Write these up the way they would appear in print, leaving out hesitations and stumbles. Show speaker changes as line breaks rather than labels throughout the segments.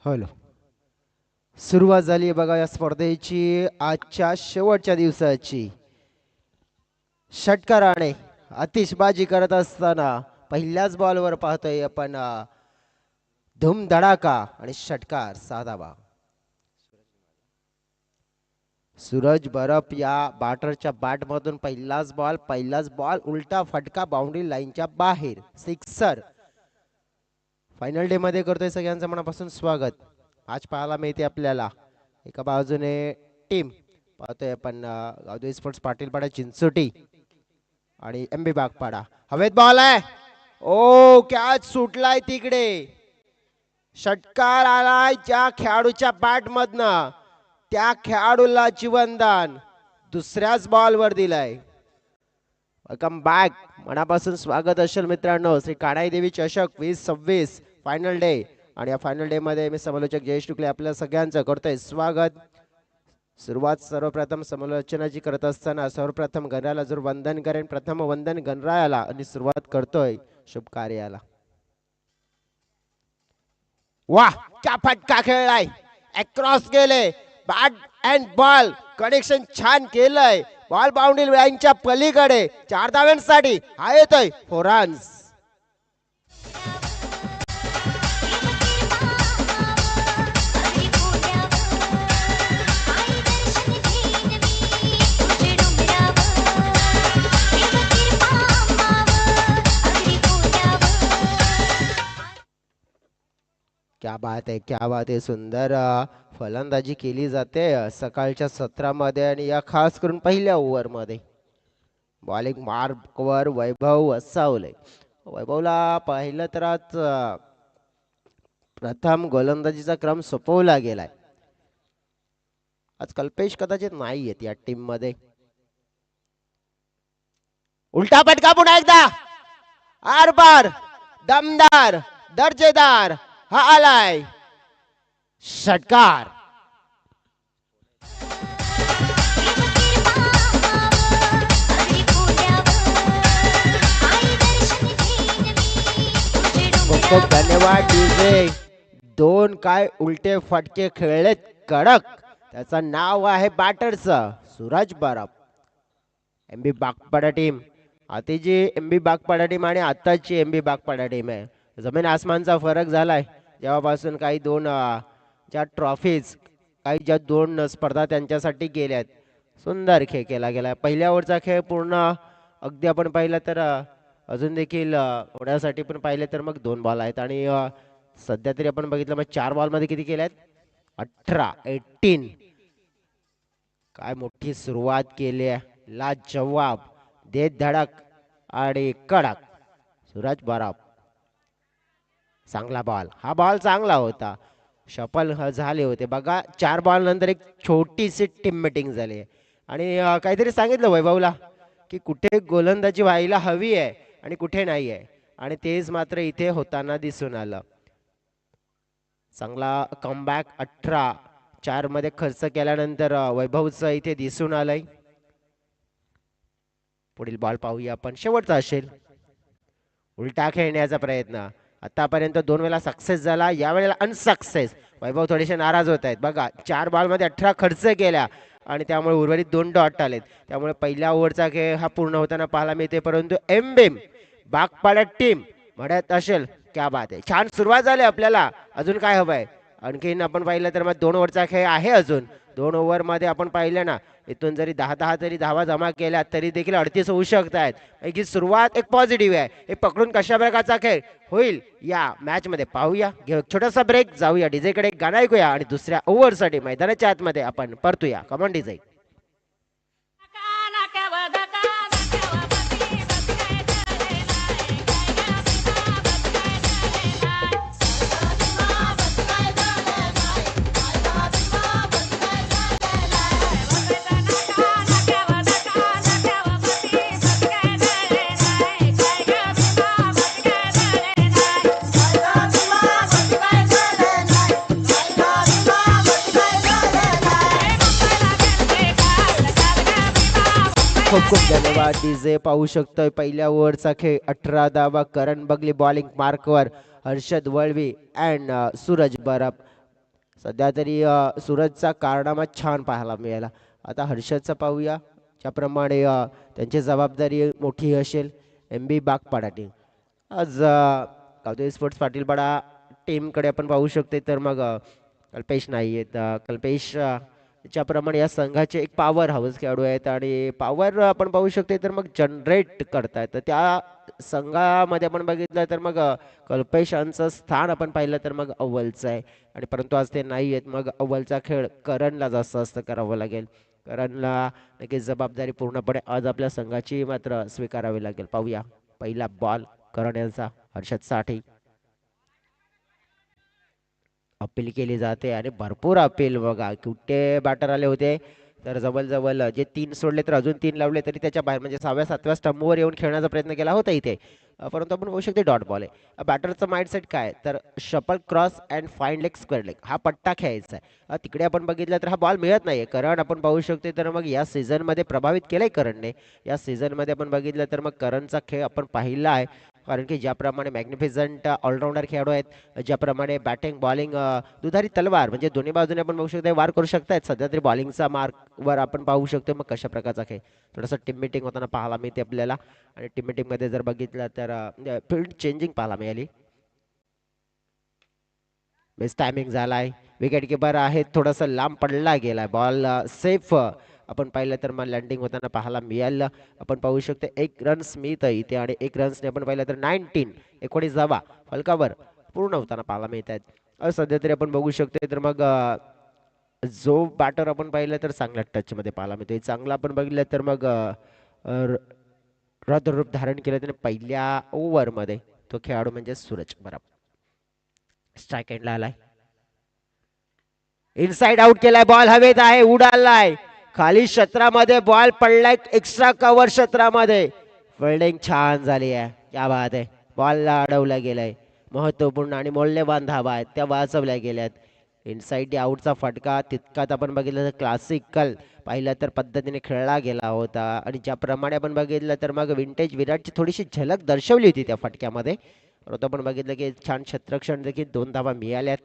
Hello. सुरुवात झाली बघा या स्पर्धेची आजच्या शेवटच्या दिवसाची. षटकाराने आतिषबाजी करत असताना पहिल्याच बॉलवर पाहतोय आपण धूमधडाका आणि षटकार साधावा. सूरज बरफ या बॅटरच्या बॅटमधून पहिलाच बॉल उलटा फटका बाउंड्री लाईनच्या बाहेर सिक्सर. फायनल डे मध्ये करतोय सगळ्यांचं मनापासून स्वागत. आज पाहायला मिळते आपल्याला एका बाजूने टीम पाहतोय आपण गावदेवी स्पोर्ट्स पाटीलपाडा चिंचोटी आणि एमबी बागपाडा. हवेत बॉल आहे. ओ कॅच सुटलाय तिकडे. षटकार आलाय ज्या खेळाडूच्या बॅट मधनं त्या खेळाडूला जीवनदान दुसऱ्याच बॉलवर दिलाय. Welcome back. मनापासून स्वागत असेल मित्रांनो. श्री काणाई देवी चषक 2026 फायनल डे आणि या फायनल डे मध्ये मी समालोचक जयेश टुकले आपल्या सगळ्यांचं करतोय स्वागत. सुरुवात सर्वप्रथम समालोचनाची करत असताना सर्वप्रथम गणरायाला जर वंदन करेन. प्रथम वंदन गणरायाला आणि सुरुवात करतोय शुभ कार्याला. वाह क्या फटका खेळलाय. अक्रॉस गेले. बॅट अँड बॉल कनेक्शन छान केलंय. बॉल बाउंड्री लाईनच्या पलीकडे 4 धावांसाठी हा येतोय 4 रन्स. क्या बात है. सुंदर फलंदाजी केली जाते सकाळच्या सत्रामध्ये आणि या खास करून पहिल्या ओव्हर मध्ये. बॉलिंग मार्कवर वैभव असावले. वैभवला पाहिलं तर आज प्रथम गोलंदाजीचा क्रम सोपवला गेलाय. आज कल्पेश कदाचित नाही आहेत या टीम मध्ये. उलटा फटका पुन्हा एकदा आरपार दमदार दर्जेदार हा आलाय षटकार. खूप खूप धन्यवाद डीजे. 2 काय उलटे फटके खेळलेत कडक. त्याचं नाव आहे बॅटरचं सूरज बरफ. एमबी बागपाडा टीम आधी जी एमबी बागपाडा टीम आणि आताची एमबी बागपाडा टीम आहे जमीन आसमानचा फरक झालाय. जेव्हापासून काही 2 ज्या ट्रॉफीज ज्या 2 स्पर्धा त्यांच्यासाठी गेल्यात. सुंदर खेळ केला गेला. पहिल्या ओव्हरचा खेळ पूर्ण अगदी आपण पाहिलं तर अजून देखील ओढ्यासाठी पण पाहिलं तर मग 2 बॉल आहेत आणि सध्या तरी आपण बघितलं मग 4 बॉल मध्ये किती केल्यात 18. काय मोठी सुरुवात केली आहे. लाजवाब देत धडक आणि कडक सूरज बरफ. चांगला बॉल. हा बॉल चांगला होता. शफल झाले होते बघा. 4 बॉल नंतर एक छोटीशी टीम मीटिंग झाली आणि काहीतरी सांगितलं वैभवला की कुठे गोलंदाजी व्हायला हवी आहे आणि कुठे नाही आहे आणि तेच मात्र इथे होताना दिसून आलं. चांगला कमबॅक 18-4 मध्ये खर्च केल्यानंतर वैभवचं इथे दिसून आलंय. पुढील बॉल पाहूया आपण. शेवटचा असेल. उलटा खेळण्याचा प्रयत्न आतापर्यंत 2 वेळा सक्सेस झाला. यावेळेला अनसक्सेस. वैभव थोडेसे नाराज होत आहेत बघा. 4 बॉल मध्ये 18 खर्च केल्या आणि त्यामुळे उर्वरित 2 डॉट आलेत. त्यामुळे पहिल्या ओव्हरचा खेळ हा पूर्ण होताना पाहायला मिळते. परंतु एमबीम बागपाडा टीम म्हणत असेल क्या बात आहे. छान सुरुवात झाली आपल्याला. अजून काय हवंय. आणखीन आपण पाहिलं तर मग 2 ओव्हरचा खेळ आहे. अजून 2 ओव्हर मध्ये आपण पाहिलं ना इथून जरी 10 तरी धावा जमा केल्या तरी देखील 38 होऊ शकतात. ही सुरुवात एक पॉझिटिव्ह आहे. हे पकडून कशा प्रकारचा खेळ होईल या मॅच मध्ये पाहूया. घेऊ एक छोटासा ब्रेक. जाऊया डीजे कडे गाणं ऐकूया आणि दुसऱ्या ओव्हर साठी मैदानाच्या आतमध्ये आपण परतूया. Come on DJ. खूप खूप धन्यवाद डीजे. पाहू शकतोय पहिल्या ओव्हरचा खेळ 18 धावा. करण बगली बॉलिंग मार्कवर. हर्षद वळवी अँड सूरज बरफ सध्या तरी सूरजचा कारनामा छान पाहायला मिळाला. आता हर्षदचा पाहूया, ज्याप्रमाणे त्यांची जबाबदारी मोठी असेल. एम बी बागपाडाटी आज गावदेवी स्पोर्ट्स पाटीलपाडा टीमकडे आपण पाहू शकते तर मग कल्पेश नाही आहेत. कल्पेश ज्याप्रमाणे या संघाचे एक पॉवर हाऊस खेळाडू आहेत आणि पॉवर आपण पाहू शकते तर मग जनरेट करतायत. तर त्या संघामध्ये आपण बघितलं तर मग कल्पेशांचं स्थान आपण पाहिलं तर मग अव्वलचं आहे. आणि परंतु आज ते नाही आहेत. मग अव्वलचा खेळ करणला जास्त करावं लागेल. करणला नक्कीच जबाबदारी पूर्णपणे आज आपल्या संघाची मात्र स्वीकारावी लागेल. पाहूया पहिला बॉल करण यांचा. हर्षद साठे अपील केली जाते आणि भरपूर अपील बघा. कुठे बॅटर आले होते तर जवळ जे 3 सोडले तर अजून 3 लावले तरी त्याच्या बाहेर म्हणजे 6व्या 7व्या स्टंपवर येऊन खेळण्याचा प्रयत्न केला होता इथे. परंतु आपण बघू शकते डॉट बॉल आहे. बॅटरचं माइंडसेट काय तर शपल cross and fine leg square leg हा पट्टा खेळायचा आहे. तिकडे आपण बघितलं तर हा बॉल मिळत नाहीये. करण आपण पाहू शकते तर मग या सीझनमध्ये प्रभावित केलंय करणने. या सीझनमध्ये आपण बघितलं तर मग करणचा खेळ आपण पाहिला आहे. कारण की ज्याप्रमाणे मॅग्निफिसंट ऑलराऊंडर खेळाडू आहेत, ज्याप्रमाणे बॅटिंग बॉलिंग दुधारी तलवार म्हणजे दोन्ही बाजूने आपण बघू शकतो वार करू शकतायत. सध्या तरी बॉलिंगचा मार्कवर आपण पाहू शकतो. मग कशा प्रकारचा खेळ थोडंसं टीम मिटिंग होताना पाहायला मिळते आपल्याला. आणि टीम मिटिंगमध्ये जर बघितलं तर फील्ड चेंजिंग पाहायला मिळाली. बेस्ट टायमिंग झालाय. विकेट किपर आहे थोडासा लांब पडला गेलाय. बॉल सेफ आपण पाहिलं तर मग लँडिंग होताना पाहायला मिळालं. आपण पाहू शकतो 1 रन स्मिथ इथे आणि 1 रन्सने आपण पाहिलं तर 19 धावा फलकावर पूर्ण होताना पाहायला मिळत आहेत. सध्या तरी आपण बघू शकतो तर मग जो बॅटर आपण पाहिलं तर चांगल्या टच मध्ये पाहायला मिळतोय. चांगला आपण बघितलं तर मग रौद्र रूप धारण केलं त्याने पहिल्या ओव्हरमध्ये. तो खेळाडू म्हणजे सूरज. बरोबर स्ट्राईक एंडला आलाय. इनसाइड आउट केलाय. बॉल हवेत आहे उडालाय खाली क्षेत्रामध्ये. बॉल पडलाय एक्स्ट्रा कव्हर क्षेत्रामध्ये. फिल्डिंग छान झाली आहे. क्या बात आहे. बॉलला अडवलं गेलंय. महत्वपूर्ण आणि मौल्यवान धावा आहेत त्या वाचवल्या गेल्यात. इनसाइड आउटचा फटका तितकाच आपण बघितलं तर क्लासिकल पाहिलं तर पद्धतीने खेळला गेला होता. आणि ज्याप्रमाणे आपण बघितलं तर मग विंटेज विराटची थोडीशी झलक दर्शवली होती त्या फटक्यामध्ये. परंतु आपण बघितलं की छान क्षेत्ररक्षण देखील 2 धावा मिळाल्यात.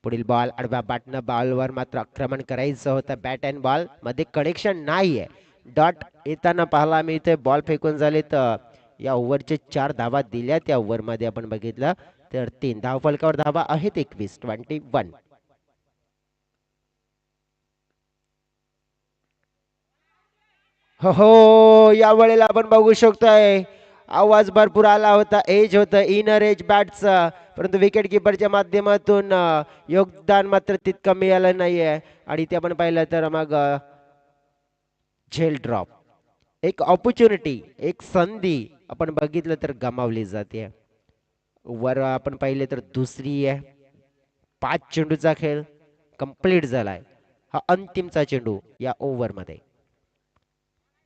पुढील बॉल आडव्या बॅटनं बॉलवर मात्र आक्रमण करायचं होतं. बॅट अँड बॉल मध्ये कनेक्शन नाहीये. डॉट येताना पाहायला मी इथे बॉल फेकून झाले तर या ओव्हरचे 4 धावा दिल्या. त्या ओव्हरमध्ये आपण बघितलं तर 3 धाव फलकावर धावा आहेत 21. हो या वेळेला आपण बघू शकतोय आवाज भरपूर आला होता. एज होतं इनर एज बॅटचा. परंतु विकेट किपरच्या माध्यमातून योगदान मात्र तितकं मिळालं नाहीये. आणि ते आपण पाहिलं तर मग झेल ड्रॉप एक ऑपॉर्च्युनिटी एक संधी आपण बघितलं तर गमावली जाते. वर आपण पाहिले तर दुसरी आहे. 5 चेंडूचा खेळ कंप्लीट झालाय. हा अंतिमचा चेंडू या ओव्हरमध्ये.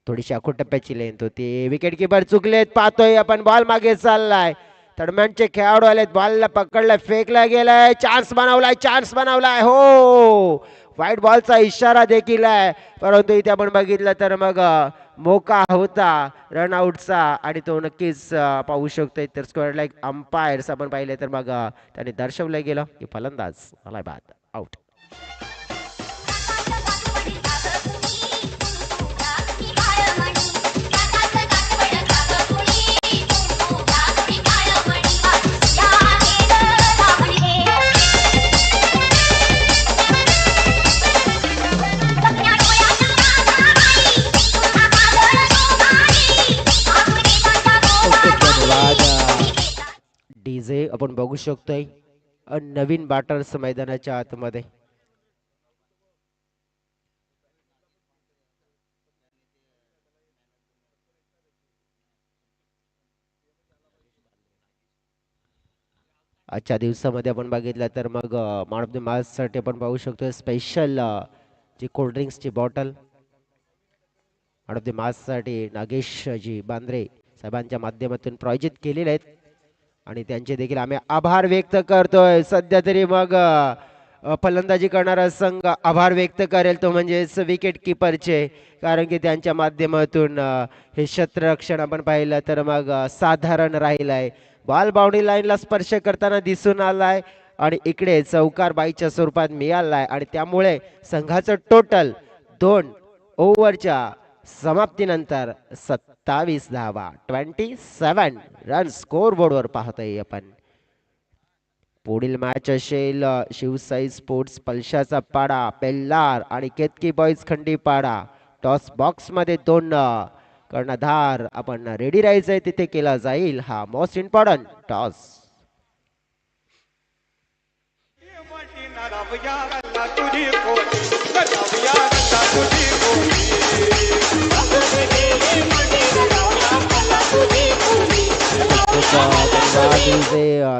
थोडीशी अकोटप्प्याची लेंथ होती. Wicket keeper चुकलेत. पाहतोय आपण बॉल मागे चाललाय. दरम्यानचे खेळाडू आलेत. बॉलला पकडलाय फेकला गेलाय. चान्स बनवलाय हो. व्हाईट बॉलचा इशारा देखील आहे. परंतु इथे आपण बघितलं तर मग मोका होता रनआउटचा आणि तो नक्कीच पाहू शकतोय. तर स्क्वेअर लाईक अंपायर्स आपण पाहिले तर मग त्याने दर्शवलं गेलं की फलंदाज आलाय बाद आउट. डीजे आपण बघू शकतोय नवीन बॅटर्स मैदानाच्या आतमध्ये. आजच्या दिवसामध्ये आपण बघितलं तर मग मॅन ऑफ द मॅच साठी आपण पाहू शकतो स्पेशल जी कोल्ड्रिंक्सची bottle man of the match साठी नागेशजी बांद्रे साहेबांच्या माध्यमातून प्रायोजित केलेले आहेत. आणि त्यांचे देखील आम्ही आभार व्यक्त करतोय. सध्या तरी मग फलंदाजी करणारा संघ आभार व्यक्त करेल तो म्हणजेच विकेट किपरचे, कारण की त्यांच्या माध्यमातून हे क्षेत्ररक्षण आपण पाहिलं तर मग साधारण राहिलं आहे. बॉल बाउंड्री लाईनला स्पर्श करताना दिसून आलाय आणि इकडे चौकार बाईच्या स्वरूपात मिळालाय आणि त्यामुळे संघाचं टोटल 2 ओव्हरच्या समाप्तीनंतर 27 धावा 27 रन स्कोर बोर्डवर पाहतोय आपण. पुढील मॅच असेल शिवसाई स्पोर्ट्स पलशाचा पाडा बेल्लार आणि केतकी बॉईज खंडीपाडा. टॉस बॉक्स मध्ये 2 कर्णधार आपण रेडी राहायचंय, तिथे केला जाईल हा मोस्ट इम्पॉर्टंट टॉस.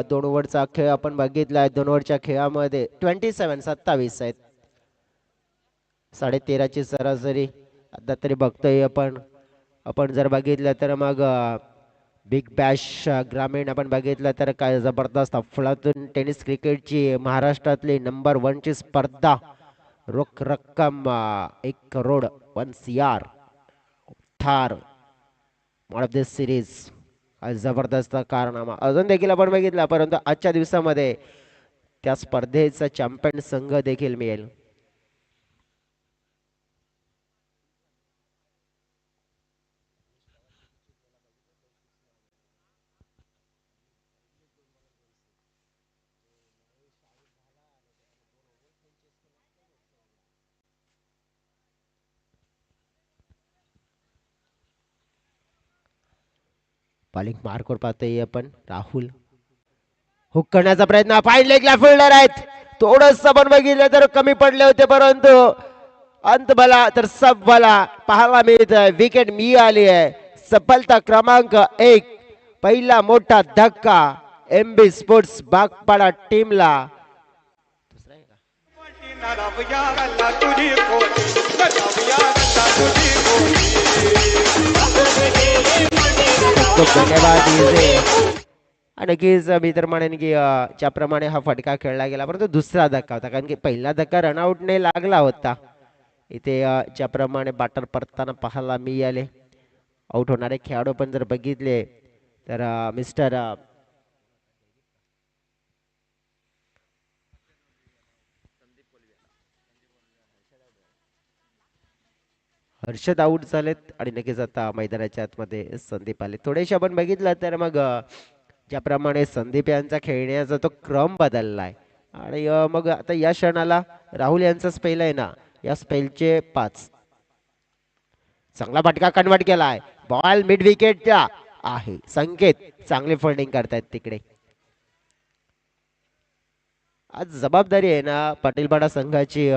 दोन ओव्हरचा खेळ आपण बघितलाय. 2 ओव्हरच्या खेळामध्ये 27 आहेत. 13.5ची सरासरी आता तरी बघतोय आपण जर बघितलं तर मग बिग बॅश ग्रामीण आपण बघितलं तर काय जबरदस्त अफलातून टेनिस क्रिकेटची महाराष्ट्रातली नंबर 1 ची स्पर्धा. रोख रक्कम 1 crore 1 CR Thar one of this series. जबरदस्त कारनामा अजून देखील आपण बघितला, परंतु आजच्या दिवसामध्ये त्या स्पर्धेचा चॅम्पियन संघ देखील मिळेल. बॉलिंग मार्कवर पाहतोय आपण. राहुल हुक करण्याचा प्रयत्न, फाईन लेगला फिल्डर आहेत. थोडस आपण बघितलं तर कमी पडले होते, परंतु अंत भला तर सब भला पाहायला मिळत आहे. विकेट मिळाली आहे. सफलता क्रमांक 1. पहिला मोठा धक्का MB स्पोर्ट्स बागपाडा टीमला. नक्कीच मी तर म्हणेन की ज्याप्रमाणे हा फटका खेळला गेला, परंतु दुसरा धक्का होता, कारण की पहिला धक्का रनआउटने लागला होता. इथे ज्याप्रमाणे बॅटर परताना पाहायला मिळाले. आउट होणारे खेळाडू पण जर बघितले तर मिस्टर हर्षद आऊट झालेत आणि नक्कीच आता मैदानाच्या आतमध्ये संदीप आले. थोडेसे आपण बघितलं तर मग ज्याप्रमाणे संदीप यांचा खेळण्याचा तो क्रम बदललाय आणि मग आता या क्षणाला राहुल यांचा स्पेल आहे ना, या स्पेलचे 5. चांगला फटका कन्वर्ट केलाय. बॉल मिड विकेटच्या आहे. संकेत चांगले फिल्डिंग करतायत तिकडे. आज जबाबदारी आहे ना पाटीलपाडा संघाची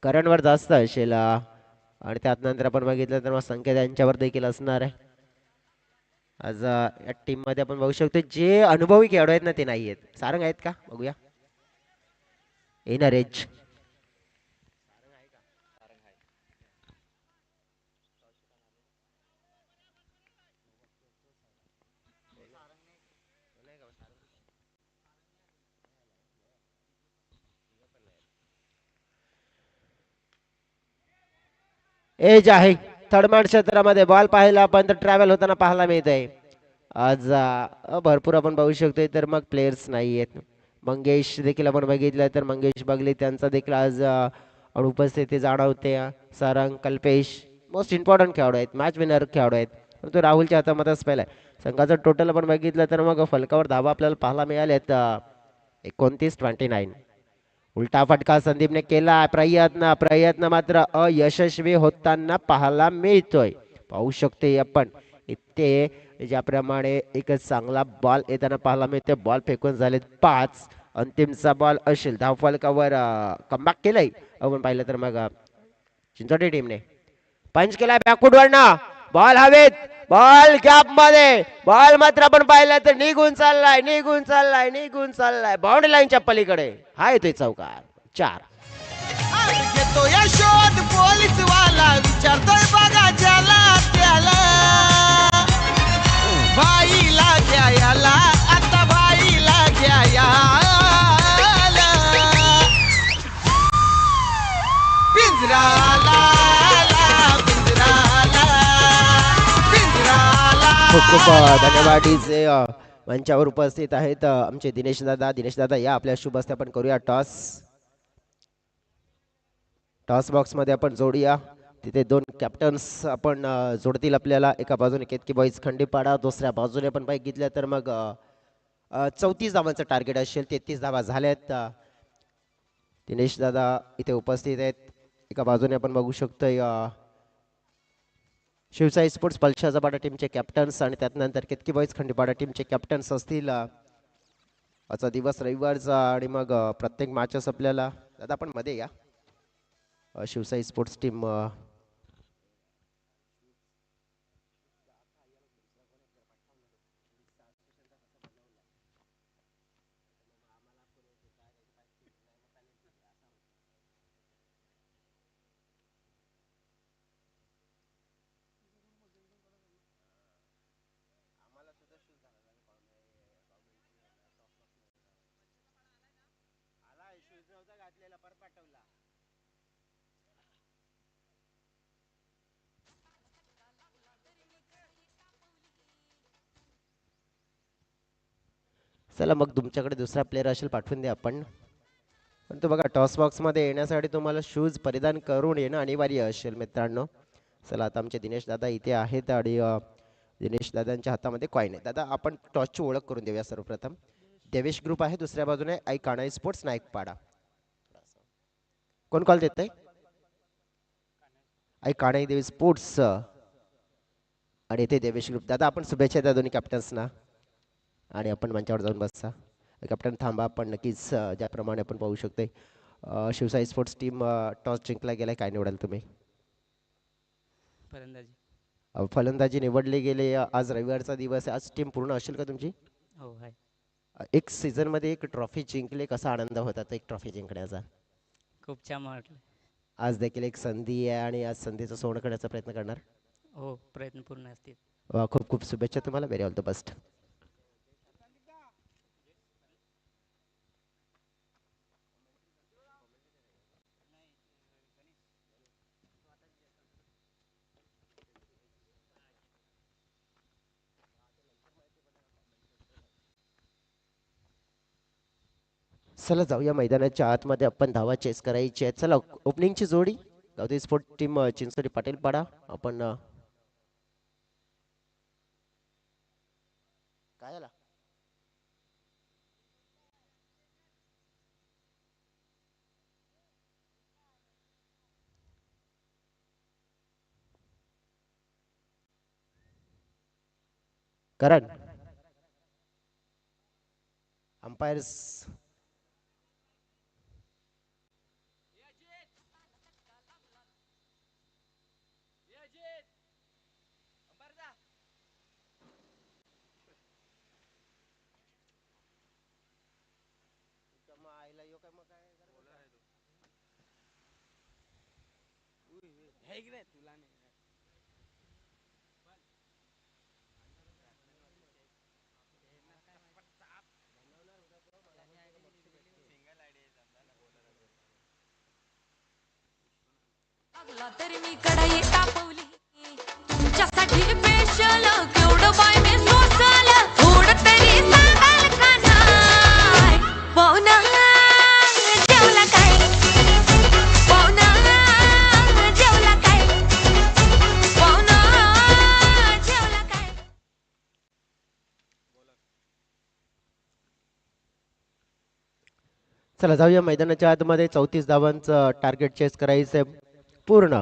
करणवर जास्त असेल आणि त्यात नंतर आपण बघितलं तर मग संकेत यांच्यावर देखील असणार आहे. आज या टीम मध्ये आपण बघू शकतो जे अनुभवी खेळाडू आहेत ना ते नाही आहेत. सारंग आहेत का बघूया. येणार एज एज आहे. थर्डमॅन क्षेत्रामध्ये बॉल पाहिला आपण तर ट्रॅव्हल होताना पाहायला मिळत आहे. आज भरपूर आपण बघू शकतोय तर मग प्लेयर्स नाही आहेत. मंगेश देखील आपण बघितलं तर मंगेश बगले त्यांचा देखील आज अनुपस्थिती जाणवते. सारंग कल्पेश मोस्ट इम्पॉर्टंट खेळाडू आहेत, मॅच विनर खेळाडू आहेत, परंतु राहुलच्या हातामध्येच पहिला आहे. संघाचं टोटल आपण बघितलं तर मग फलकावर धावा आपल्याला पाहायला मिळाल्यात 29-29. उलटा फटका संदीपने केला. प्रयत्न मात्र अयशस्वी होताना पाहायला मिळतोय. पाहू शकते आपण इथे ज्याप्रमाणे एक चांगला बॉल येताना पाहायला मिळते. बॉल फेकून झालेत 5. अंतिमचा बॉल असेल. धावफलकावर कमबॅक केलंय आपण पाहिलं तर मग चिंचोटी टीमने पंच केलाय बॅकफुट वरनं. बॉल हवेत, बॉल गॅप मध्ये, बॉल मात्र आपण पाहिलं तर निघून चाललाय बाउंड्री लाईनच्या पलीकडे. हा येतोय चौकार. 4.
घेतोय शोध पोलीस वाला, विचारतोय बघा ज्याला त्याला, बाईला घ्यायला आता बाईला घ्यायला.
खूप खूप धन्यवाद डीजे मंचावर उपस्थित आहेत आमचे दिनेश दादा या आपल्या शुभ हस्ते आपण करूया टॉस. टॉस बॉक्स मध्ये आपण जोडूया. तिथे दोन कॅप्टन्स आपण जोडतील आपल्याला. एका बाजूने केतकी बॉईज खंडीपाडा, दुसऱ्या बाजूने आपण बघितलं तर मग 34 धावांचं टार्गेट असेल. 33 धावा झाल्यात. दिनेश दादा इथे उपस्थित आहेत. एका बाजूने आपण बघू शकतोय शिवसाई स्पोर्ट्स पल्शाचा पाडा टीमचे कॅप्टन्स आणि त्यानंतर केतकी बॉईज खंडीपाडा टीमचे कॅप्टन्स असतील. आजचा दिवस रविवारचा आणि मग प्रत्येक मॅचेस आपल्याला दादा आपण मध्ये या. शिवसाई स्पोर्ट्स टीम चला मग तुमच्याकडे दुसरा प्लेअर असेल पाठवून द्या आपण. पण तो बघा टॉस बॉक्समध्ये येण्यासाठी तुम्हाला शूज परिधान करून येणं अनिवार्य असेल मित्रांनो. चला आता आमचे दिनेश दादा इथे आहेत आणि दिनेश दादांच्या हातामध्ये कॉईन आहे. दादा आपण टॉसची ओळख करून देऊया सर्वप्रथम. देवेश ग्रुप आहे, दुसऱ्या बाजूने आई काणाई स्पोर्ट्स नाईकपाडा. कोण कॉल देत आहे? आई काणाई देवी स्पोर्ट्स आणि इथे देवेश ग्रुप. दादा आपण शुभेच्छा द्या दोन्ही कॅप्टन्सना आणि आपण मंचावर जाऊन बसता. कॅप्टन थांबा. आपण नक्कीच ज्याप्रमाणे आपण पाहू शकतोय शिवसाई स्पोर्ट्स टीम टॉस जिंकला गेलाय. काय निवडाल तुम्ही?
फलंदाजी.
फलंदाजी निवडले गेले. आज रविवारचा दिवस आहे. आज टीम पूर्ण असेल का तुमची?
हो आहे.
एक सीझन मध्ये एक ट्रॉफी जिंकले, कसा आनंद होता तो एक ट्रॉफी जिंकण्याचा?
खूप छान वाटलं.
आज देखील एक संधी आहे आणि आज संधीचं सोनं करण्याचा प्रयत्न करणार.
हो प्रयत्न पूर्ण असतील.
खूप खूप शुभेच्छा तुम्हाला. Very all the best. चला जाऊया मैदानाच्या आतमध्ये. आपण धावा चेस करायची आहे. चला ओपनिंगची जोडी गावठी स्पोर्ट टीम चिंचोली पाटील पाडा. आपण काय आला करण अंपायर्स.
लागला तरी मी कढई तापवली तुमच्यासाठी स्पेशल केवढं बाय मी सोसल थोडं तरी सांगाल का नाय पाहुणा जेवला काय पाहुणा जेवला काय पाहुणा जेवला काय.
चला जाऊया मैदानाच्या आतमध्ये. 34 धावांचं टार्गेट चेस करायचंय पूर्ण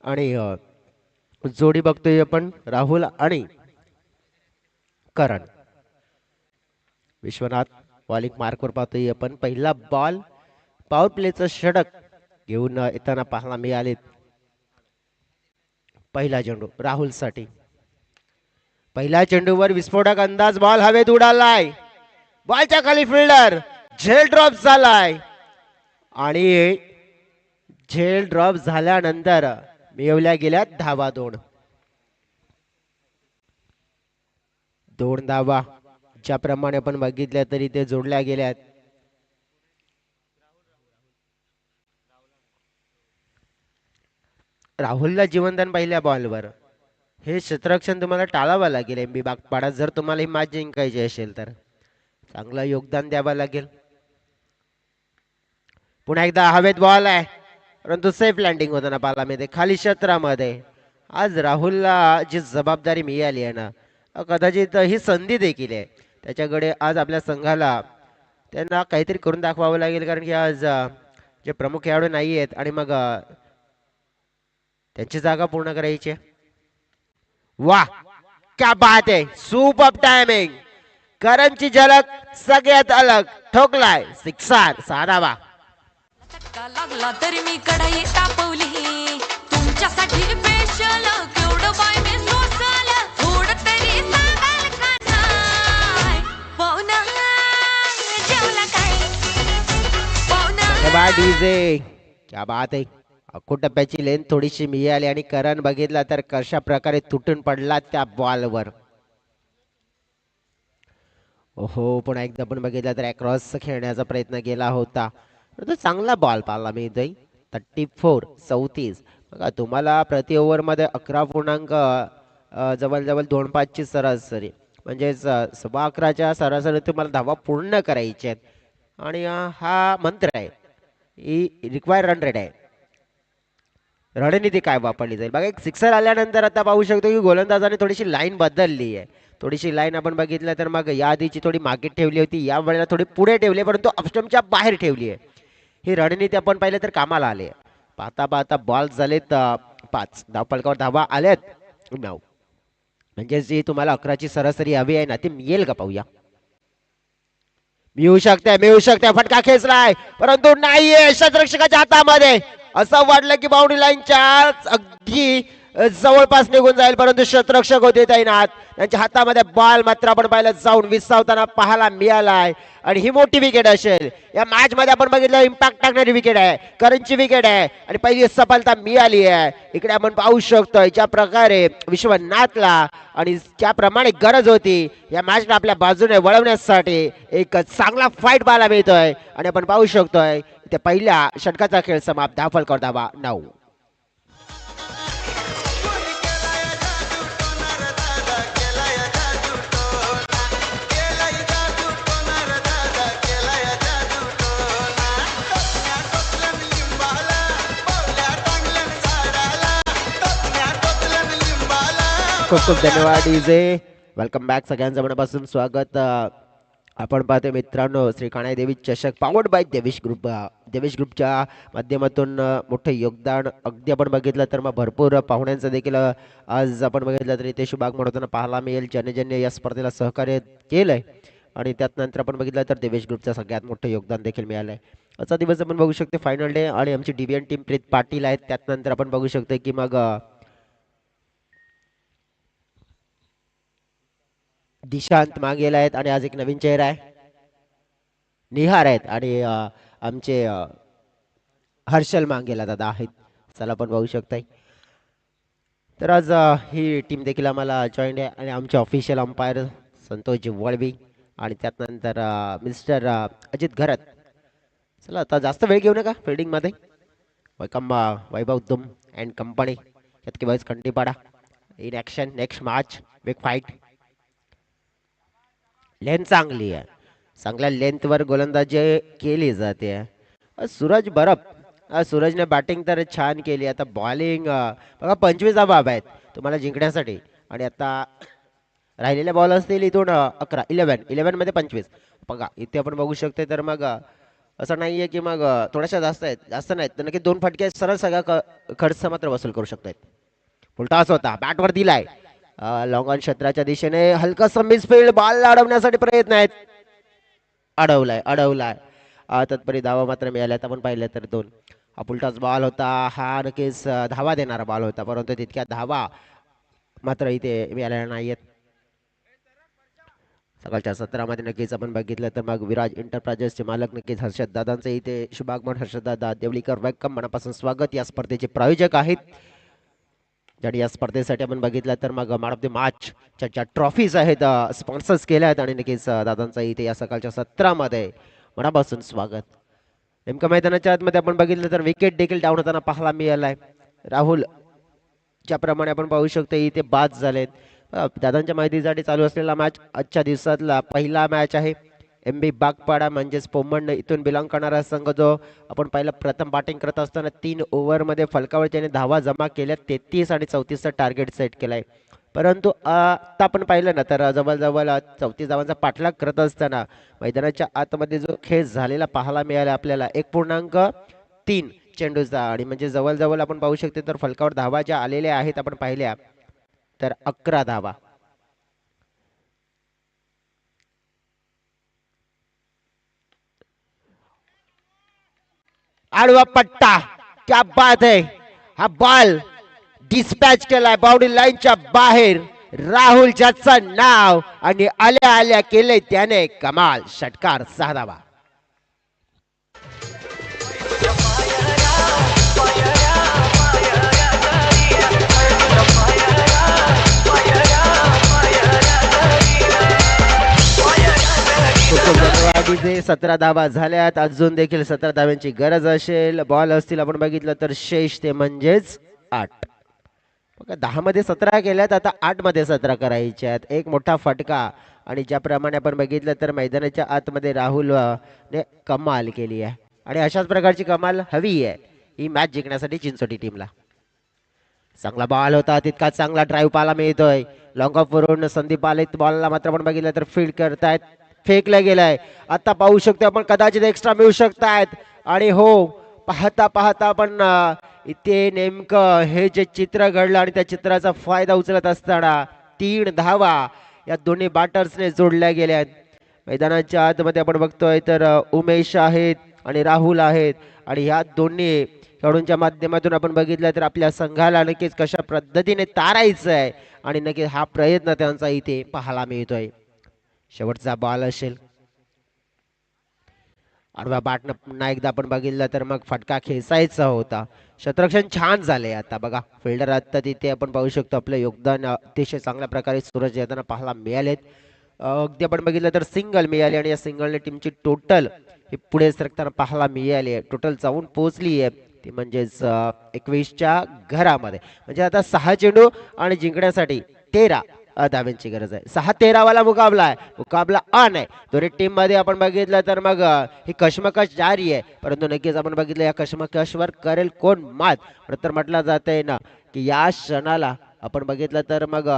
आणि जोडी बघतोय आपण राहुल आणि करण. विश्वनाथ बॉलिंग मार्कवर पाहतोय आपण. पहिला बॉल पॉवर प्लेचं षटक घेऊन येताना पाहायला मिळाले. पहिला चेंडू राहुल साठी. पहिल्या चेंडूवर विस्फोटक अंदाज. बॉल हवेत उडालाय. बॉलच्या खाली फिल्डर झेल ड्रॉप झालाय आणि झेल ड्रॉप झाल्यानंतर मिळवल्या गेल्या धावा. दोन धावा ज्याप्रमाणे आपण बघितल्या तरी ते जोडल्या गेल्यात. राहुलला जीवनदान पहिल्या बॉलवर. हे क्षेत्ररक्षण तुम्हाला टाळावं लागेल एम बी बागपाडा, जर तुम्हाला ही मॅच जिंकायची असेल तर चांगलं योगदान द्यावं लागेल. पुन्हा एकदा हवेत बॉल आहे, परंतु सेफ लँडिंग होताना पाहायला मिळते खाली क्षेत्रामध्ये. आज राहुलला जी जबाबदारी मिळाली आहे ना, कदाचित ही संधी देखील आहे त्याच्याकडे. आज आपल्या संघाला त्यांना काहीतरी करून दाखवावं लागेल, कारण की आज जे प्रमुख खेळाडू नाही आहेत आणि मग त्यांची जागा पूर्ण करायची आहे. वाह, क्या बात आहे, सुपर टायमिंग. करणची झलक सगळ्यात अलग, ठोकलाय सिक्सर, साधावा.
चटका लागला तरी मी कढई तापवली तुमच्यासाठी स्पेशल. केवढं बाय मी सोसल थोडं तरी सांगाल का नाय? पाहुणा जेवला काय? पाहुणा
डीजे, क्या बात आहे. अख्खू टप्प्याची लेंथ थोडीशी मिळाली आणि करण बघितला तर कशा प्रकारे तुटून पडला त्या बॉलवर. ओहो, पुन्हा एकदा पण बघितला तर अक्रॉस खेळण्याचा प्रयत्न केला होता, परंतु चांगला बॉल पाहिला मी इथे. 34 बघा, तुम्हाला प्रति ओव्हरमध्ये 11 जवळजवळ 2-5 ची सरासरी, म्हणजेच 11.15च्या सरासरी तुम्हाला धावा पूर्ण करायच्या आहेत. आणि हा मंत्र आहे, ही रिक्वायर रन रेट आहे. रणनीती काय वापरली जाईल बघा. एक सिक्सर आल्यानंतर आता पाहू शकतो की गोलंदाजाने थोडीशी लाईन बदलली आहे. थोडीशी लाईन आपण बघितलं तर मग या आधीची थोडी मागे ठेवली होती, या वेळेला थोडी पुढे ठेवली, परंतु ऑफस्टंपच्या बाहेर ठेवली आहे. ही रणनीती आपण पाहिलं तर कामाला आली आहे. पाहता पाहता बॉल झालेत 5, धावफलकावर धावा आल्यात 9. म्हणजे जी तुम्हाला 11ची सरासरी हवी आहे ना, ती मिळेल का पाहूया. मिळू शकते. फटका खेचलाय, परंतु नाहीये क्षेत्ररक्षकाच्या हातामध्ये. असं वाटलं की बाउंड्री लाईनच्या अगदी जवळपास निघून जाईल, परंतु क्षेत्ररक्षक होते तैनात. त्यांच्या हातामध्ये बॉल मात्र आपण पाहिलं जाऊन विसावताना पाहायला मिळालाय. आणि ही मोठी विकेट असेल या मॅच मध्ये. आपण बघितलं इम्पॅक्ट टाकणारी विकेट आहे, करणची विकेट आहे आणि पहिली सफलता मिळाली आहे. इकडे आपण पाहू शकतो ज्या प्रकारे विश्वनाथला आणि ज्याप्रमाणे गरज होती या मॅचला आपल्या बाजूने वळवण्यासाठी एक चांगला फाईट पाहायला मिळतोय. आणि आपण पाहू शकतोय ते पहिल्या षटकाचा खेळ समाप्त, धावफलकावर धावा 9. खूप खूप धन्यवाद डीजे. वेलकम बॅक, सगळ्यांचं मनापासून स्वागत. आपण पाहतोय मित्रांनो, श्री कान्हाई देवी चषक powered by Devesh group. Devesh ग्रुपच्या माध्यमातून मोठं योगदान अगदी आपण बघितलं तर मग भरपूर पाहुण्यांचं देखील आज आपण बघितलं तर इथे शुभाग म्हणून पाहायला मिळेल, ज्याने ज्याने या स्पर्धेला सहकार्य केलंय. आणि त्यात नंतर आपण बघितलं तर देवेश ग्रुपचं सगळ्यात मोठं योगदान देखील मिळालंय. आजचा दिवस आपण बघू शकतो फायनल डे आणि आमची डिव्हियन टीम प्रीत पाटील आहेत. त्यात नंतर आपण बघू शकतो की मग दिशांत मागेला आहेत आणि आज एक नवीन चेहरा आहे निहार आहेत आणि आमचे हर्षल मांगेला दादा आहेत. चला आपण बघू शकताय. तर आज ही टीम देखील आम्हाला जॉईन आहे आणि आमचे ऑफिशियल अंपायर संतोष वळवी आणि त्यानंतर मिस्टर अजित घरत. चला आता जास्त वेळ घेऊ नका फिल्डिंगमध्ये. Welcome Vaibhav Dum and company यात वाईज खंडीपाडा in action. Next match big fight. Length चांगली आहे, चांगल्या लेंथवर गोलंदाजी केली जाते. सूरज बरफ, सूरजने बॅटिंग तर छान केली. आता बॉलिंग बघा 25 धावा आहेत तुम्हाला जिंकण्यासाठी आणि आता राहिलेले बॉल असतील इथून 11 मध्ये 25. बघा इथे आपण बघू शकतो. तर मग असं नाही आहे की मग थोड्याशा जास्त आहेत, जास्त नाहीत तर नक्की 2 फटके सरळ सगळा खर्च मात्र वसूल करू शकतात. फुलटॉस होता, बॅटवर दिलाय लॉंग ऑन क्षेत्राच्या दिशेने, हलकासा मिसफील्ड, बॉल अडवण्यासाठी प्रयत्न आहेत. अडवलाय तत्परी धावा मात्र मिळाल्यात. आपण पाहिलं तर 2. हा फुलटॉस बॉल होता, हा नक्कीच धावा देणारा बॉल होता, परंतु तितक्या धावा मात्र इथे मिळालेल्या नाहीयेत. सकाळच्या सत्रामध्ये नक्कीच आपण बघितलं तर मग विराज एंटरप्राइजेसचे मालक नक्कीच हर्षद दादांचं इथे शुभागमन हर्षद दादा देवलीकर वेलकम, मनापासून स्वागत. या स्पर्धेचे प्रायोजक आहेत आणि या स्पर्धेसाठी आपण बघितलं तर मग मॅन ऑफ द मॅच ज्या ट्रॉफीज आहेत स्पॉन्सर्स केल्या आहेत आणि नक्कीच दादांचा इथे या सकाळच्या सत्रामध्ये मनापासून स्वागत. नेमकं मैदानाच्या आतमध्ये आपण बघितलं तर विकेट देखील डाऊन होताना पाहायला मिळालाय. राहुल ज्याप्रमाणे आपण पाहू शकतो इथे बाद झालेत. दादांच्या माहितीसाठी चालू असलेला मॅच आजच्या दिवसातला पहिला मॅच आहे. MB बागपाडा म्हणजेच पोमंड इथून बिलॉंग करणारा संघ जो आपण पहिला प्रथम बॅटिंग करत असताना 3 ओव्हरमध्ये फलकावर त्याने धावा जमा केल्या 33 आणि 34चा टार्गेट सेट केलाय. परंतु आता आपण पाहिलं ना तर जवळजवळ 34 धावांचा पाठलाग करत असताना मैदानाच्या आतमध्ये जो खेळ झालेला पाहायला मिळाला आपल्याला 1.3 चेंडूचा आणि म्हणजे जवळजवळ आपण पाहू शकतो तर फलकावर धावा ज्या आलेल्या आहेत आपण पाहिल्या तर 11 धावा. आडवा पट्टा क्या बात है. हा बॉल डिस्पॅच केलाय बाउंड्री लाईनच्या बाहेर. राहुल ज्याचं नाव आणि आल्या आल्या केले त्याने कमाल. षटकार 6 धावा. धन्यवाद. 17 धावा झाल्यात. अजून देखील 17 धाव्यांची गरज असेल. बॉल असतील आपण बघितलं तर शेष ते म्हणजेच 8. बघा 10 मध्ये 17 केल्यात. आता 8 मध्ये 17 करायचे आहेत. एक मोठा फटका आणि ज्याप्रमाणे आपण बघितलं तर मैदानाच्या आतमध्ये राहुल ने कमाल केली आहे आणि अशाच प्रकारची कमाल हवी आहे ही मॅच जिंकण्यासाठी चिंचोटी टीमला. चांगला बॉल होता. तितका चांगला ड्राईव्ह पाहायला मिळतोय. लॉंग ऑफ वरून संदीप आले. बॉलला मात्र आपण बघितलं तर फील्ड करतायत. फेकला गेलाय. आता पाहू शकतो आपण कदाचित एक्स्ट्रा मिळू शकतायत आणि हो पाहता पाहता आपण इथे नेमकं हे जे चित्र घडलं आणि त्या चित्राचा फायदा उचलत असताना 3 धावा या दोन्ही बॅटर्सने जोडल्या गेल्या आहेत. मैदानाच्या आतमध्ये आपण बघतोय तर उमेश आहेत आणि राहुल आहेत आणि ह्या दोन्ही खेळाडूंच्या माध्यमातून आपण बघितलं तर आपल्या संघाला नक्कीच कशा पद्धतीने तारायचं आहे आणि नक्कीच हा प्रयत्न त्यांचा इथे पाहायला मिळतोय. शेवटचा बॉल असेल. आडवा बॅटनं पुन्हा एकदा आपण बघितलं तर मग फटका खेचायचा होता. क्षेत्ररक्षण छान झाले. आता बघा फिल्डर आता तिथे आपण पाहू शकतो आपलं योगदान अतिशय चांगल्या प्रकारे सूरज येताना पाहायला मिळालेत. अगदी आपण बघितलं तर सिंगल मिळाली आणि या सिंगलने टीमची टोटल ही पुढे सरकताना पाहायला मिळाली आहे. टोटल जाऊन पोहोचली आहे ती म्हणजेच 21च्या घरामध्ये. म्हणजे आता 6 चेंडू आणि जिंकण्यासाठी 13 धाव्यांची गरज आहे. 6-13 वाला मुकाबला आहे. मुकाबला ऑन आहे. दोन्ही टीम मध्ये आपण बघितलं तर मग ही कशमकश जारी आहे. परंतु नक्कीच आपण बघितलं या कशमकशवर करेल कोण मात. तर म्हटलं जात आहे ना की या क्षणाला आपण बघितलं तर मग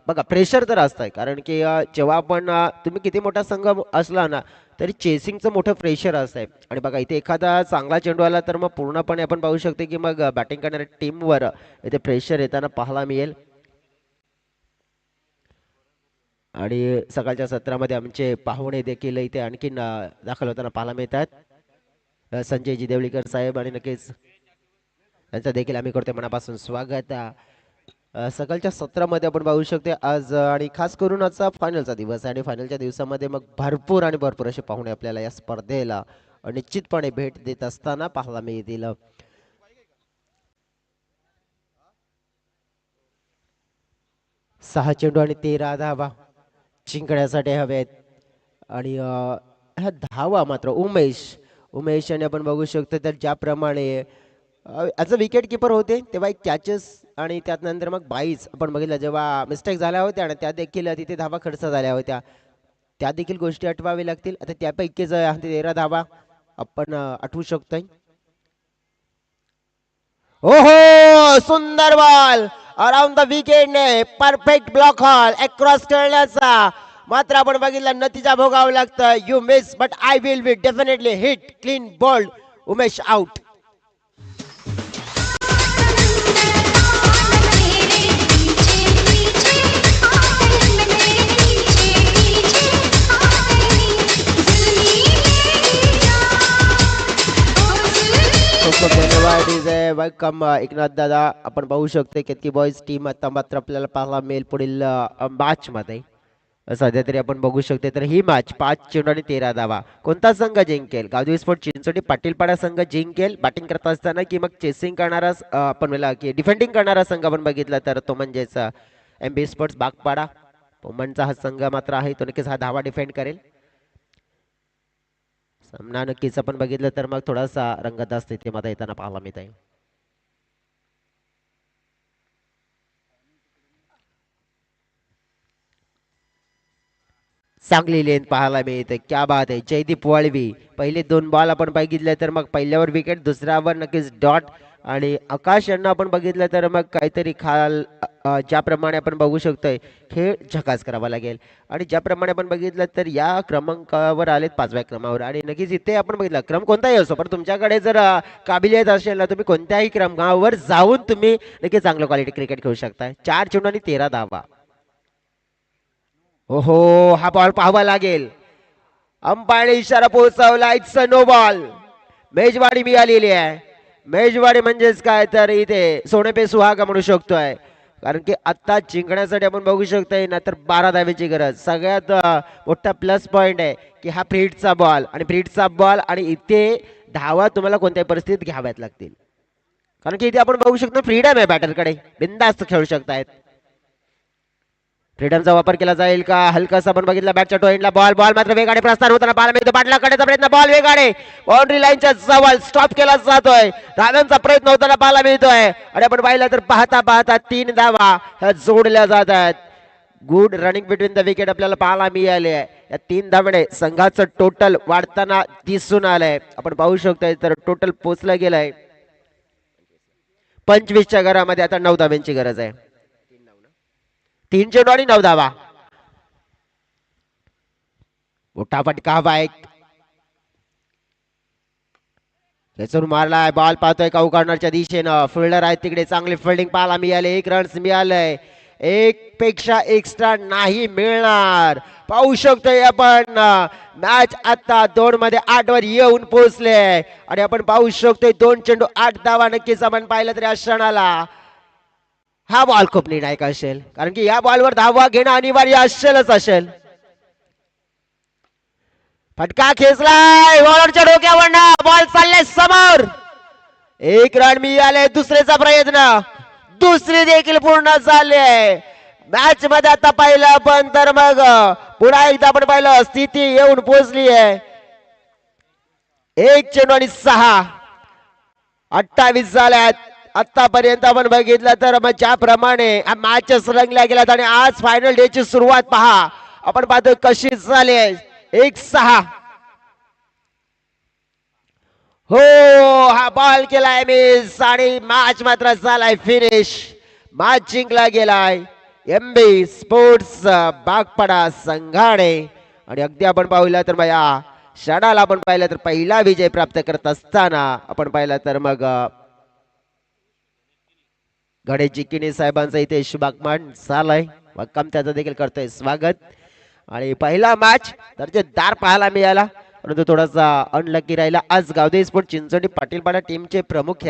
बघा प्रेशर तर असतंय कारण की जेव्हा आपण तुम्ही किती मोठा संघ असला ना तरी चेसिंगचं मोठं प्रेशर असतंय आणि बघा इथे एखादा चांगला चेंडू आला तर मग पूर्णपणे आपण पाहू शकतो की मग बॅटिंग करणाऱ्या टीमवर इथे प्रेशर येताना पाहायला मिळेल. आणि सकाळच्या सत्रामध्ये आमचे पाहुणे देखील इथे आणखीन दाखल होताना पाहायला मिळतात. संजयजी देवळीकर साहेब आणि नक्कीच त्यांचं देखील आम्ही करतो मनापासून स्वागत. सकाळच्या सत्रामध्ये आपण पाहू शकतो आज आणि खास करून आजचा फायनलचा दिवस आहे आणि फायनलच्या दिवसामध्ये मग भरपूर आणि भरपूर असे पाहुणे आपल्याला या स्पर्धेला निश्चितपणे भेट देत असताना पाहायला मिळतील. 6 चेंडू आणि 13 धावा जिंकण्यासाठी हवेत आणि ह्या धावा मात्र उमेश आणि आपण बघू शकतो तर ज्याप्रमाणे ॲज अ विकेट किपर होते तेव्हा एक कॅचेस आणि त्यानंतर मग 22 आपण बघितलं जेव्हा मिस्टेक झाल्या होत्या आणि त्या देखील तिथे धावा खर्च झाल्या होत्या त्या देखील गोष्टी आठवावी लागतील. आता त्यापैकीच 13 धावा आपण आठवू शकतोय. ओहो सुंदर बॉल अराउंड द विकेट ने परफेक्ट ब्लॉक हॉल अक्रॉस खेळण्याचा मात्र आपण बघितलं नतीजा भोगावं लागतं. You miss but I will be definitely hit clean bowled. Umesh out. धन्यवाद वेलकम एकनाथ दादा. आपण पाहू शकतो केतकी बॉयज टीम आता मात्र आपल्याला पाहायला मिळेल पुढील मॅच मध्ये. सध्या तरी आपण बघू शकतो तर ही मॅच 5 चेंडू आणि 13 धावा कोणता संघ जिंकेल. गावदेवी स्पोर्ट चिंचोटी पाटीलपाडा संघ जिंकेल बॅटिंग करत असताना की मग चेसिंग करणारा आपण मला की डिफेंडिंग करणारा संघ आपण बघितला तर तो म्हणजेच MB स्पोर्ट्स बागपाडा पोमनचा हा संघ मात्र आहे तो नक्कीच हा धावा डिफेंड करेल. सामना नक्कीच आपण बघितलं तर मग थोडासा रंगतदार स्थितीमध्ये येताना पाहायला मिळत आहे. चांगली लेन पाहायला मिळते. क्या बात आहे. जयदीप वळवी पहिले 2 बॉल आपण बघितले तर मग पहिल्यावर विकेट, दुसऱ्यावर नक्कीच डॉट. आणि आकाश यांना आपण बघितलं तर मग काहीतरी ज्याप्रमाणे आपण बघू शकतोय खेळ झकास करावा लागेल. आणि ज्याप्रमाणे आपण बघितलं तर या क्रमांकावर आलेत 5व्या क्रमावर. आणि नक्कीच इथे आपण बघितलं क्रम कोणताही असो, पण तुमच्याकडे जर काबिलियत असेल ना, तुम्ही कोणत्याही क्रमांकावर जाऊन तुम्ही नक्की चांगलं क्वालिटी क्रिकेट खेळू शकताय. 4 चेंडू आणि 13 धावा. ओहो, हा बॉल पाहावा लागेल. अंपायरने इशारा पोहोचवला. It's a no ball. मेजवाडी मिळालेली आहे. मेजवाडी म्हणजेच काय तर इथे सोने पे सुहागा म्हणू शकतोय. कारण की आता जिंकण्यासाठी आपण बघू शकतोय ना तर 12 धावेची गरज. सगळ्यात मोठा प्लस पॉइंट आहे की हा फ्रीडचा बॉल आणि इथे धावा तुम्हाला कोणत्याही परिस्थितीत घ्याव्यात लागतील. कारण की इथे आपण बघू शकतो फ्रीडम आहे बॅटरकडे, बिंदास्त खेळू शकतायत. फ्रीडमचा वापर केला जाईल का? हलकासा आपण बघितला बॅटच्या टोएंडला बॉल मात्र वेगाने प्रस्थान होताना पाहायला मिळतो. पाटला कडेचा प्रयत्न, बॉल वेगाने बाउंड्री लाईनच्या जवळ स्टॉप केला जातोय. धाव्यांचा प्रयत्न होताना पाहायला मिळतोय. आणि आपण पाहिलं तर पाहता 3 धावा ह्या जोडल्या जात आहेत. Good running between the wicket आपल्याला पाहायला मिळाले आहे. या 3 धावेने संघाचं टोटल वाढताना दिसून आलंय. आपण पाहू शकतोय तर टोटल पोचलं गेलंय 25च्या घरामध्ये. आता 9 धाव्यांची गरज आहे. 3 चेंडू आणि 9 धावा. मोठा फटका बाईक त्याच्यावर मारलाय. बॉल पाहतोय काऊ कॉर्नरच्या दिशेनं. फिल्डर आहे तिकडे, चांगली फिल्डिंग पाहायला मिळाले. 1 रन्स मिळालंय. 1 पेक्षा एक्स्ट्रा नाही मिळणार. पाहू शकतोय आपण मॅच आता 2 मध्ये 8 वर येऊन पोहोचले. आणि आपण पाहू शकतोय 2 चेंडू 8 धावा. नक्कीच आपण पाहिलं तरी या क्षणाला हा बॉल खूप निर्णायक असेल. कारण की या बॉलवर धावा घेणं अनिवार्य असेल. फटका खेचलाय बॉलरच्या डोक्यावरनं. बॉल चाललाय समोर. 1 रन मिळाले. दुसरेचा प्रयत्न, दुसरी देखील पूर्ण झाले. मॅच मध्ये आता पाहिलं पण तर मग पुन्हा एकदा आपण पाहिलं स्थिती येऊन पोहोचली आहे. 1 चेंडू आणि 6, 28 झाल्यात. आतापर्यंत आपण बघितलं तर मग ज्याप्रमाणे मॅचेस रंगल्या गेल्यात आणि आज फायनल डे ची सुरुवात पहा आपण पाहतो कशी झाली. 1-6 हो, हा बॉल केलाय मिस आणि मॅच मात्र झालाय फिनिश. मॅच जिंकला गेलाय एमबी स्पोर्ट्स बागपाडा संघाने. आणि अगदी आपण पाहिलं तर या क्षणाला आपण पाहिलं तर पहिला विजय प्राप्त करत असताना आपण पाहिलं तर मग गणेश जिकिनी साहेबांचा इथे शुभागमन झालंय. मक्कम त्याचं देखील करतोय स्वागत. आणि पहिला मॅच दर्जेदार पाहायला मिळाला, परंतु थोडासा अनलकी राहिला. आज गावदे स्पोर्ट चिंचोली पाटीलपाडा टीमचे प्रमुख